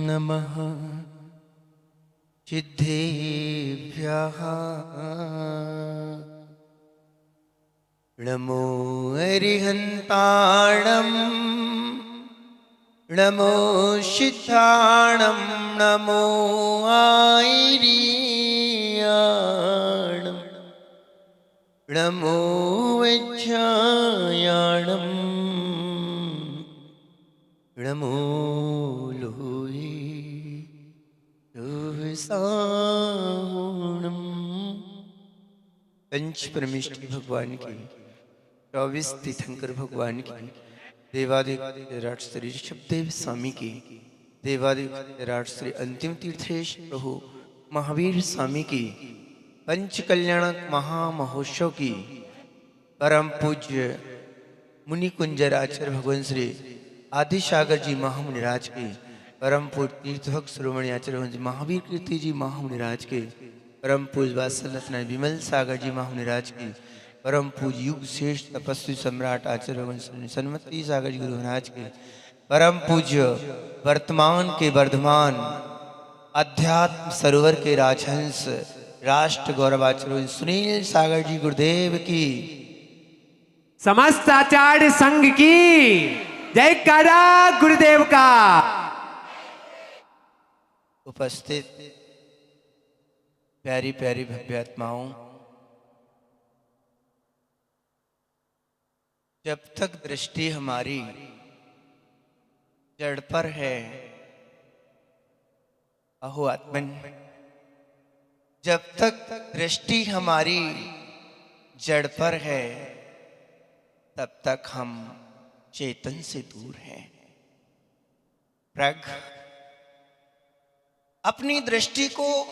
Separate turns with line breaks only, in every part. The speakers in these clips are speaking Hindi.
नमः सिद्धेभ्यः नमो अरिहन्ताणं नमो सिद्धाणं नमो आयर्याणं नमो वज्रायाणं नमो लोहे लोहसाहुणम्। पंच परमेष्टि भगवान की 24 तीर्थंकर भगवान की देवादिक विराट श्री ऋषभदेव स्वामी की देवादिक विराट श्री अंतिम तीर्थेश प्रभु महावीर स्वामी की पंच कल्याणक महामहोत्सव की परम पूज्य मुनि कुंजर आचार्य भगवान श्री आदि सागर जी महामुनिराज के परम पूज्य तीर्थभक्त शिरोमणि आचार्य भगवान जी महावीर कीर्ति जी महामुनिराज के परम पूज्य वात्सल्य विमल सागर जी महामुनिराज की परम पूज्य युग श्रेष्ठ तपस्वी सम्राट आचार्य भगवान श्री सन्मति सागर जी गुरु महाराज के परम पूज्य वर्तमान के वर्धमान अध्यात्म सरोवर के राजहंस राष्ट्र गौरवाचार्य सुनील सागर जी गुरुदेव की
समस्त आचार्य संघ की जयकारा गुरुदेव का।
उपस्थित प्यारी प्यारी भव्यात्माओं, जब तक दृष्टि हमारी जड़ पर है अहो आत्मन, जब तक दृष्टि हमारी जड़ पर है तब तक हम चेतन से दूर हैं। प्रग अपनी दृष्टि को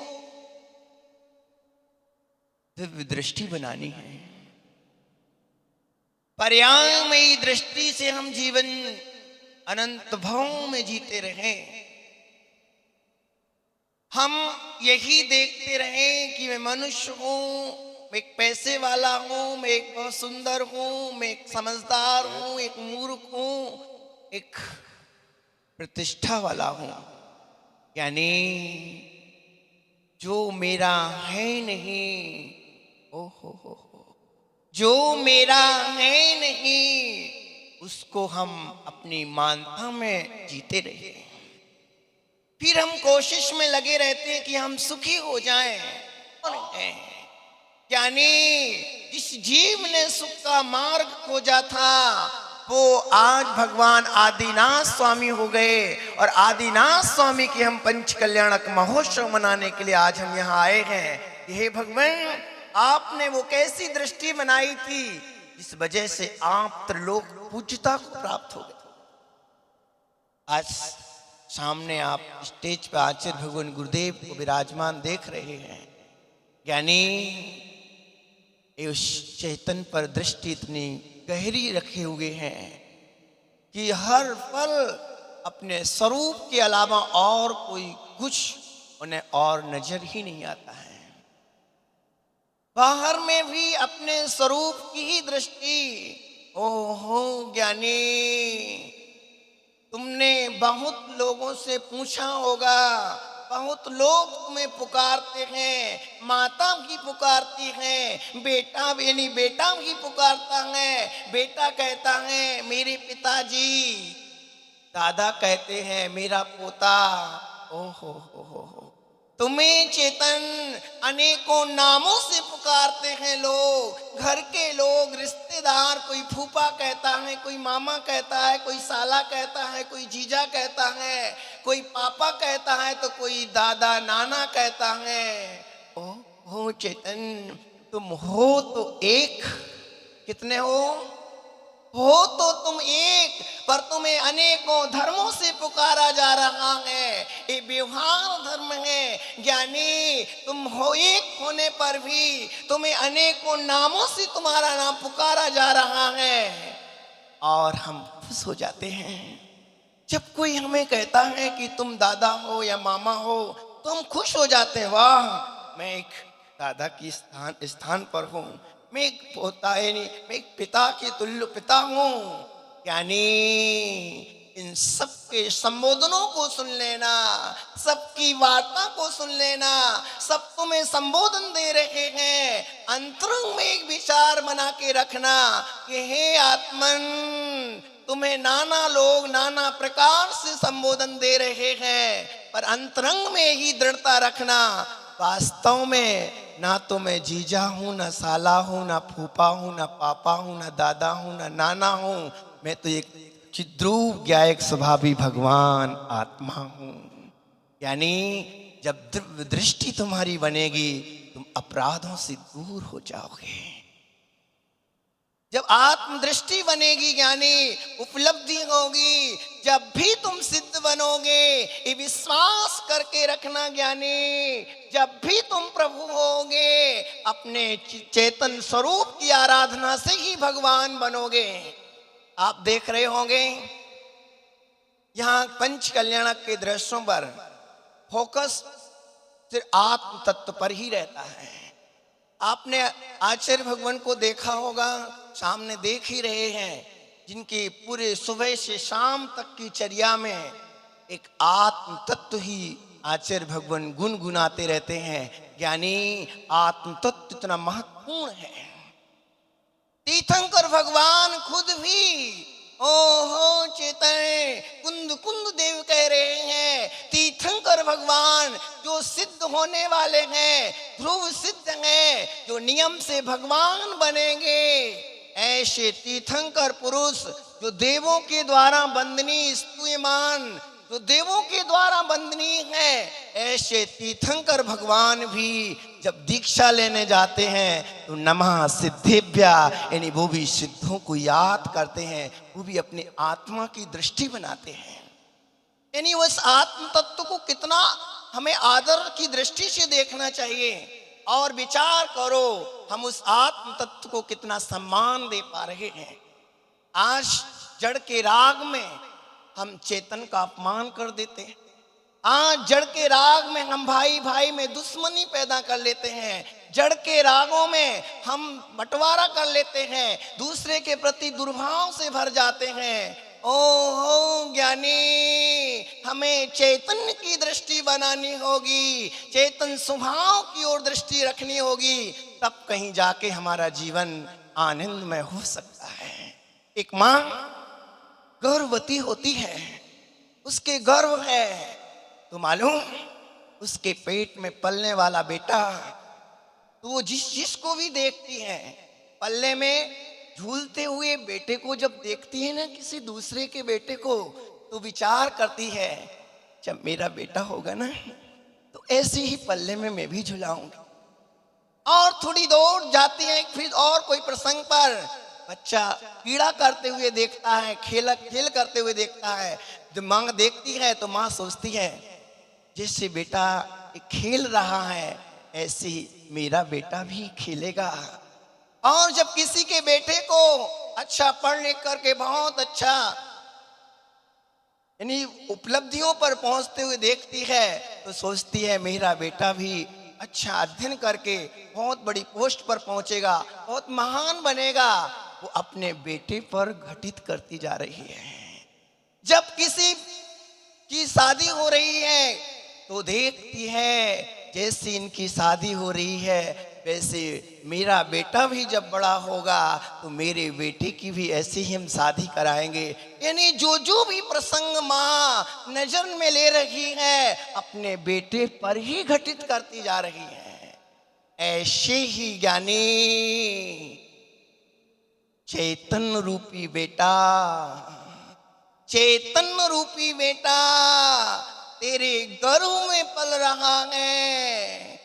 दिव्य दृष्टि बनानी है। पर्यायमयी दृष्टि से हम जीवन अनंत भावों में जीते रहें। हम यही देखते रहें कि मैं मनुष्य हूं, मैं एक पैसे वाला हूं, मैं एक बहुत सुंदर हूं, मैं एक समझदार हूं, एक मूर्ख हूं, एक प्रतिष्ठा वाला हूं। यानी जो मेरा है नहीं, ओ हो, जो मेरा है नहीं उसको हम अपनी मानता में जीते रहे। फिर हम कोशिश में लगे रहते हैं कि हम सुखी हो जाएं। यानी जिस जीव ने सुख का मार्ग खोजा था वो आज भगवान आदिनाथ स्वामी हो गए, और आदिनाथ स्वामी की हम पंच कल्याणक महोत्सव मनाने के लिए आज हम यहाँ आए हैं। हे भगवान, आपने वो कैसी दृष्टि बनाई थी जिस वजह से आप त्रिलोक पूज्यता को प्राप्त हो गए। आज सामने आप स्टेज पर आचार्य भगवान गुरुदेव को विराजमान देख रहे हैं। यानी उस चेतन पर दृष्टि इतनी गहरी रखे हुए हैं कि हर पल अपने स्वरूप के अलावा और कोई कुछ उन्हें और नजर ही नहीं आता है। बाहर में भी अपने स्वरूप की ही दृष्टि। ओहो ज्ञानी, तुमने बहुत लोगों से पूछा होगा, बहुत लोग तुम्हें पुकारते हैं, माता भी पुकारती है, बेटा यानी बेटा भी पुकारता है। बेटा कहता है मेरे पिताजी, दादा कहते हैं मेरा पोता। ओहो हो, तुम्हें चेतन अनेकों नामों से पुकारते हैं लोग, घर के लोग, रिश्तेदार, कोई फूफा कहता है, कोई मामा कहता है, कोई साला कहता है, कोई जीजा कहता है, कोई पापा कहता है, तो कोई दादा नाना कहता है। ओ हो चेतन, तुम हो तो एक, कितने हो तो तुम एक, पर तुम्हें अनेकों धर्मों से पुकारा जा रहा है। ये व्यवहार धर्म है। ज्ञानी, तुम हो एक होने पर भी तुम्हें अनेकों नामों से तुम्हारा नाम पुकारा जा रहा है, और हम खुश हो जाते हैं जब कोई हमें कहता है कि तुम दादा हो या मामा हो, तो हम खुश हो जाते हैं। वाह, मैं एक दादा की स्थान पर हूँ, मैं एक पोता है नहीं, मैं एक पिता के तुल्य पिता हूँ। यानी इन सबके संबोधनों को सुन लेना, सबकी वार्ता को सुन लेना। सब तुम्हें संबोधन दे रहे हैं, अंतरंग में एक विचार बना के रखना कि हे आत्मन, तुम्हें नाना लोग नाना प्रकार से संबोधन दे रहे हैं, पर अंतरंग में ही दृढ़ता रखना। वास्तव में ना तो मैं जीजा हूं, ना साला हूं, ना फूफा हूं, ना पापा हूं, ना दादा हूं, ना नाना हूं। मैं तो एक चिद्रूप ज्ञायक स्वभावी भगवान आत्मा हूं। यानी जब दृष्टि तुम्हारी बनेगी, तुम अपराधों से दूर हो जाओगे। जब आत्मदृष्टि बनेगी, ज्ञानी उपलब्धि होगी। जब भी तुम सिद्ध बनोगे, ये विश्वास करके रखना ज्ञानी, जब भी तुम प्रभु होगे, अपने चेतन स्वरूप की आराधना से ही भगवान बनोगे। आप देख रहे होंगे यहाँ पंच कल्याणक के दृश्यों पर फोकस सिर्फ आत्म तत्व पर ही रहता है। आपने आचार्य भगवान को देखा होगा, सामने देख ही रहे हैं, जिनके पूरे सुबह से शाम तक की चर्या में एक आत्म तत्व ही आचार्य भगवान गुनगुनाते रहते हैं। यानी आत्म तत्व इतना महत्वपूर्ण है। तीर्थंकर भगवान खुद भी ओहो चेतन कुंद कुंद देव कह रहे हैं, तीर्थंकर भगवान जो सिद्ध होने वाले हैं, ध्रुव सिद्ध हैं, जो नियम से भगवान बनेंगे, ऐसे तीर्थंकर पुरुष जो देवों के द्वारा वंदनीय स्तूयमान, जो देवों के द्वारा वंदनीय है, ऐसे तीर्थंकर भगवान भी जब दीक्षा लेने जाते हैं तो नमः सिद्धेभ्या, यानी वो भी सिद्धों को याद करते हैं, वो भी अपने आत्मा की दृष्टि बनाते हैं। यानी उस आत्म तत्व को कितना हमें आदर की दृष्टि से देखना चाहिए। और विचार करो, हम उस आत्म तत्व को कितना सम्मान दे पा रहे हैं। आज जड़ के राग में हम चेतन का अपमान कर देते हैं। आज जड़ के राग में हम भाई भाई में दुश्मनी पैदा कर लेते हैं। जड़ के रागों में हम बंटवारा कर लेते हैं, दूसरे के प्रति दुर्भाव से भर जाते हैं। ओहो ज्ञानी, हमें चैतन्य की दृष्टि बनानी होगी, चेतन स्वभाव की ओर दृष्टि रखनी होगी, तब कहीं जाके हमारा जीवन आनंदमय हो सकता है। एक माँ गर्भवती होती है, उसके गर्भ है तो मालूम, उसके पेट में पलने वाला बेटा, तो वो जिसको भी देखती है, पल्ले में झूलते हुए बेटे को जब देखती है ना, किसी दूसरे के बेटे को, तो विचार करती है जब मेरा बेटा होगा ना तो ऐसे ही पल्ले में मैं भी झुलाऊंगी। और थोड़ी दूर जाती है, फिर और कोई प्रसंग पर बच्चा पीड़ा करते हुए देखता है, खेल करते हुए देखता है। जब माँ देखती है तो माँ सोचती है जैसे बेटा खेल रहा है, ऐसे ही मेरा बेटा भी खेलेगा। और जब किसी के बेटे को अच्छा पढ़ लिख करके बहुत अच्छा यानी उपलब्धियों पर पहुंचते हुए देखती है तो सोचती है मेरा बेटा भी अच्छा अध्ययन करके बहुत बड़ी पोस्ट पर पहुंचेगा, बहुत महान बनेगा। वो अपने बेटे पर घटित करती जा रही है। जब किसी की शादी हो रही है तो देखती है जैसे इनकी शादी हो रही है, वैसे मेरा बेटा भी जब बड़ा होगा तो मेरे बेटे की भी ऐसे ही हम शादी कराएंगे। यानी जो भी प्रसंग माँ नजर में ले रही है, अपने बेटे पर ही घटित करती जा रही है। ऐसे ही ज्ञानी चैतन्य रूपी बेटा, चैतन्य रूपी बेटा तेरे गर्भ में पल रहा है।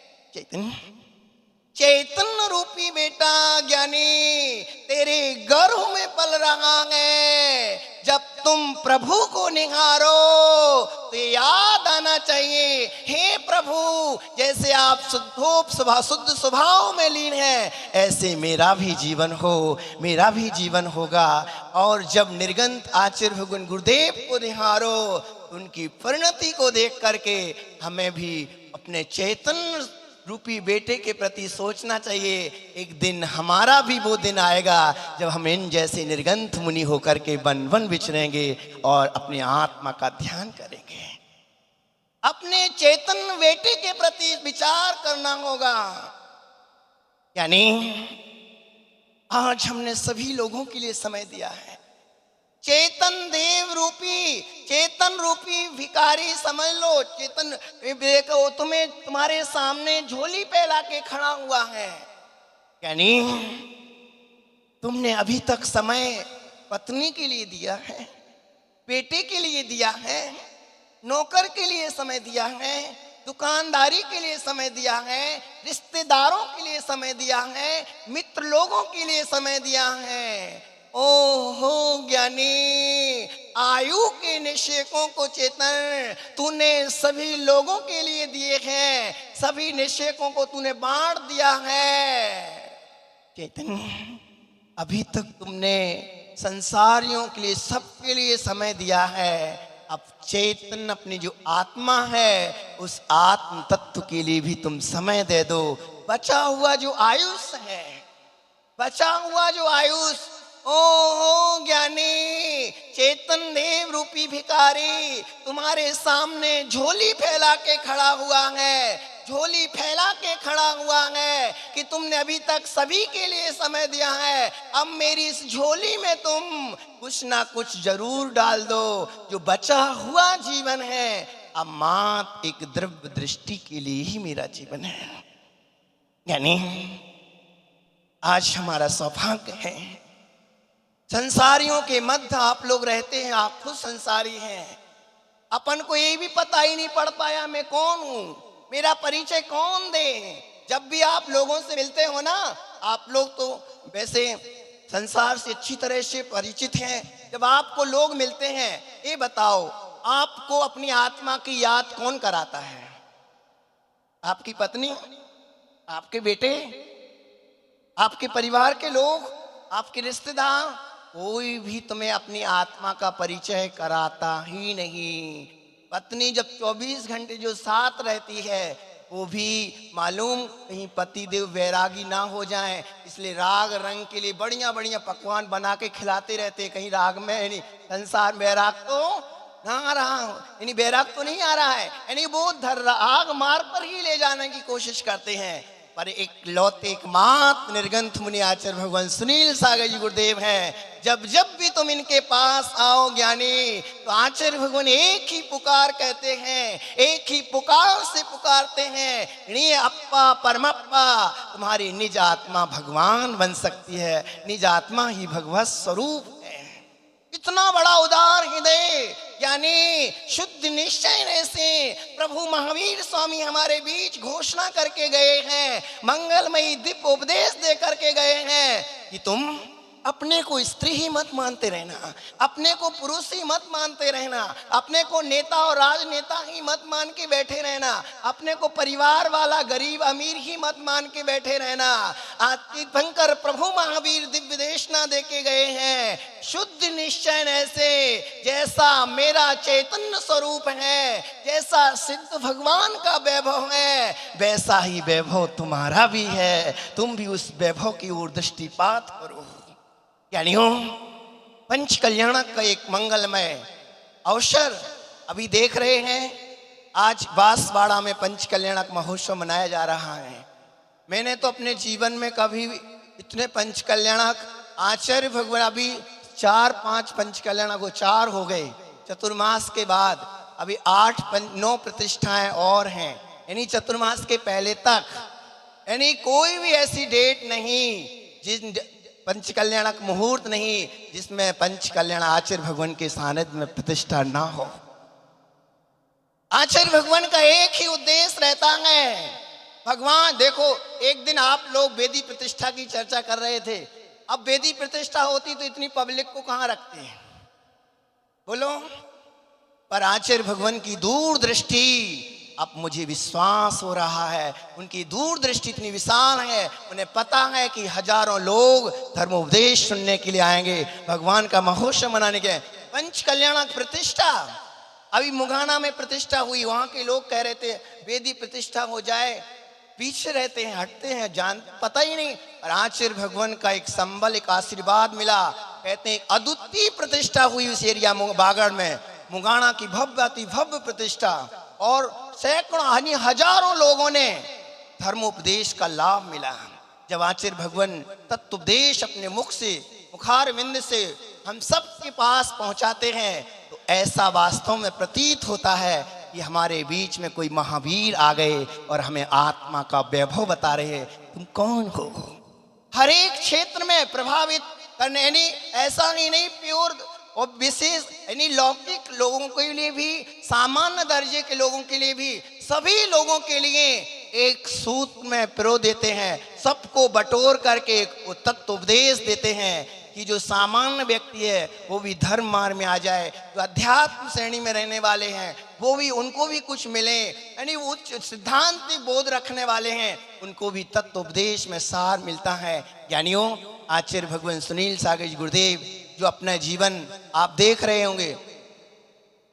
चैतन्य रूपी बेटा ज्ञानी तेरे गर्भ में पल रहा है। जब तुम प्रभु को निहारो तो याद आना चाहिए, हे प्रभु, जैसे आप शुद्ध स्वभाव में लीन हैं, ऐसे मेरा भी जीवन हो, मेरा भी जीवन होगा। और जब निर्गंत आचार्य भगवान गुरुदेव को निहारो, उनकी परिणति को देख करके हमें भी अपने चैतन्य रूपी बेटे के प्रति सोचना चाहिए। एक दिन हमारा भी वो दिन आएगा जब हम इन जैसे निर्गंथ मुनि होकर के वन वन विचरेंगे और अपनी आत्मा का ध्यान करेंगे। अपने चेतन बेटे के प्रति विचार करना होगा। यानी आज हमने सभी लोगों के लिए समय दिया है। चेतन रूपी भिखारी समझ लो। चेतन देखो, तुम्हारे सामने झोली फैला के खड़ा हुआ है। यानी तुमने अभी तक समय पत्नी के लिए दिया है, बेटे के लिए दिया है, नौकर के लिए समय दिया है, दुकानदारी के लिए समय दिया है, रिश्तेदारों के लिए समय दिया है, मित्र लोगों के लिए समय दिया है। ओहो ज्ञानी, आयु के निश्चयों को चेतन तूने सभी लोगों के लिए दिए हैं, सभी निश्चयों को तूने बांट दिया है। चेतन, अभी तक तुमने संसारियों के लिए, सबके लिए समय दिया है। अब चेतन अपनी जो आत्मा है, उस आत्म तत्व के लिए भी तुम समय दे दो। बचा हुआ जो आयुष है, बचा हुआ जो आयुष, ओ ज्ञानी, चेतन देव रूपी भिखारी तुम्हारे सामने झोली फैला के खड़ा हुआ है, झोली फैला के खड़ा हुआ है कि तुमने अभी तक सभी के लिए समय दिया है। अब मेरी इस झोली में तुम कुछ ना कुछ जरूर डाल दो। जो बचा हुआ जीवन है, अब मात्र एक द्रव्य दृष्टि के लिए ही मेरा जीवन है। यानी आज हमारा सौभाग्य है, संसारियों के मध्य आप लोग रहते हैं, आप खुद संसारी हैं। अपन को ये भी पता ही नहीं पड़ पाया मैं कौन हूं, मेरा परिचय कौन दे। जब भी आप लोगों से मिलते हो ना, आप लोग तो वैसे संसार से अच्छी तरह से परिचित हैं। जब आपको लोग मिलते हैं, ये बताओ आपको अपनी आत्मा की याद कौन कराता है? आपकी पत्नी, आपके बेटे, आपके परिवार के लोग, आपके रिश्तेदार? कोई भी तुम्हें अपनी आत्मा का परिचय कराता ही नहीं। पत्नी जब 24 घंटे जो साथ रहती है, वो भी मालूम कहीं पति देव वैरागी ना हो जाएं, इसलिए राग रंग के लिए बढ़िया बढ़िया पकवान बना के खिलाते रहते। कहीं राग में यानी संसार वैराग तो ना आ रहा, यानी वैराग तो नहीं आ रहा है, यानी वो आग मार पर ही ले जाने की कोशिश करते हैं। पर एक लौते एकमात्र निर्गंथ मुनि आचार्य भगवान सुनील सागर जी गुरुदेव हैं। जब जब भी तुम इनके पास आओ ज्ञानी, तो आचार्य भगवान एक ही पुकार कहते हैं, एक ही पुकार से पुकारते हैं, नी अप्पा परमप्पा। तुम्हारी निज आत्मा भगवान बन सकती है, निज आत्मा ही भगवत स्वरूप है। इतना बड़ा उदार हृदय, यानी शुद्ध निश्चय से प्रभु महावीर स्वामी हमारे बीच घोषणा करके गए हैं, मंगलमयी दिव्य उपदेश दे करके गए हैं कि तुम अपने को स्त्री ही मत मानते रहना, अपने को पुरुष ही मत मानते रहना, अपने को नेता और राजनेता ही मत मान के बैठे रहना, अपने को परिवार वाला गरीब अमीर ही मत मान के बैठे रहना। तीर्थंकर प्रभु महावीर दिव्य देशना दे के गए हैं, शुद्ध निश्चय ऐसे जैसा मेरा चैतन्य स्वरूप है, जैसा सिद्ध भगवान का वैभव है, वैसा ही वैभव तुम्हारा भी है। तुम भी उस वैभव की ओर दृष्टिपात करो। यानी पंच कल्याणक का एक मंगलमय अवसर अभी देख रहे हैं। आज बांसवाड़ा में पंच कल्याणक महोत्सव मनाया जा रहा है। मैंने तो अपने जीवन में कभी इतने पंच कल्याणक, आचार्य भगवान अभी 4-5 पंच कल्याणक 4 हो गए चतुर्मास के बाद, अभी 8-9 प्रतिष्ठाएं और हैं, यानी चतुर्मास के पहले तक, यानी कोई भी ऐसी डेट नहीं, जिस पंच कल्याणक मुहूर्त नहीं जिसमें पंच कल्याण आचार्य भगवान के सानिध्य में प्रतिष्ठा ना हो। आचार्य भगवान का एक ही उद्देश्य रहता है। भगवान देखो, एक दिन आप लोग वेदी प्रतिष्ठा की चर्चा कर रहे थे। अब वेदी प्रतिष्ठा होती तो इतनी पब्लिक को कहां रखते हैं, बोलो? पर आचार्य भगवान की दूरदृष्टि, अब मुझे विश्वास हो रहा है, उनकी दूरदृष्टि इतनी विशाल है, उन्हें पता है कि हजारों लोग धर्मोपदेश सुनने के लिए आएंगे, भगवान का महोत्सव मनाने के। पंच कल्याणक प्रतिष्ठा अभी मुघाना में प्रतिष्ठा हुई, वहां के लोग कह रहे थे वेदी प्रतिष्ठा हो जाए पीछे रहते हैं, हटते हैं, जान पता ही नहीं। और आचार्य भगवान का एक संबल, एक आशीर्वाद मिला। कहते हैं अद्वितीय प्रतिष्ठा हुई उस एरिया बागड़ में, मुगाना की भव्य अति भव्य प्रतिष्ठा। और सैकड़ों यानी हजारों लोगों ने धर्मोपदेश का लाभ मिला। जब आचार्य भगवान तत्वोपदेश अपने मुख से, मुखार विंद से हम सब के पास पहुंचाते हैं, तो ऐसा वास्तव में प्रतीत होता है कि हमारे बीच में कोई महावीर आ गए और हमें आत्मा का वैभव बता रहे हैं, तुम कौन हो। हर एक क्षेत्र में प्रभावित करने, यानी ऐसा ही नहीं प्योर और विशेष, यानी लौकिक लोगों के लिए भी, सामान्य दर्जे के लोगों के लिए भी, सभी लोगों के लिए एक सूत्र में पिरो देते हैं। सबको बटोर करके एक तत्व उपदेश देते हैं कि जो सामान्य व्यक्ति है वो भी धर्म मार्ग में आ जाए, जो अध्यात्म श्रेणी में रहने वाले हैं वो भी, उनको भी कुछ मिले, यानी उच्च सिद्धांत बोध रखने वाले हैं उनको भी तत्व उपदेश में सार मिलता है। ज्ञानियों, आचार्य भगवान सुनील सागर जी गुरुदेव जो अपना जीवन आप देख रहे होंगे,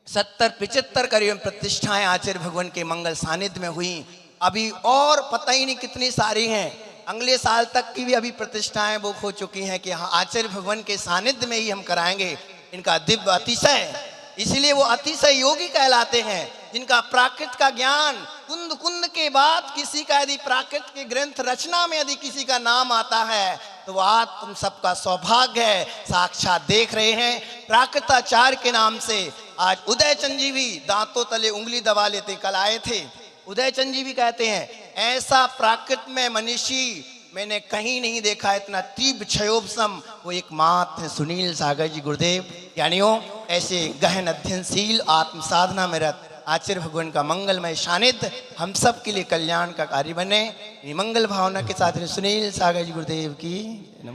70-75 करीब प्रतिष्ठाएं आचार्य भगवान के मंगल सानिध्य में हुई। अभी और पता ही नहीं कितनी सारी हैं, अगले साल तक की भी अभी प्रतिष्ठाएं बुक हो चुकी हैं कि हाँ आचार्य भगवान के सानिध्य में ही हम कराएंगे। इनका दिव्य अतिशय, इसलिए वो अतिशय योगी कहलाते हैं, जिनका प्राकृत का ज्ञान, कुंद कुंद के बाद किसी का यदि प्राकृत के ग्रंथ रचना में यदि किसी का नाम आता है तो वो आज तुम सबका सौभाग्य है। साक्षात देख रहे हैं प्राकृताचार्य के नाम से आज उदयचंद जी भी दांतों तले उंगली दबा लेते, कल आए थे। उदयचंद जी भी कहते हैं ऐसा प्राकृत में मनीषी मैंने कहीं नहीं देखा, इतना तीव्र क्षयोपम वो एकमात्र है सुनील सागर जी गुरुदेव। ज्ञानियों, ऐसे गहन अध्ययनशील आत्म साधना में रत आचार्य भगवान का मंगलमय सानिध्य हम सब के लिए कल्याण का कार्य बने। मंगल भावना के साथ सुनील सागर जी गुरुदेव की नमः।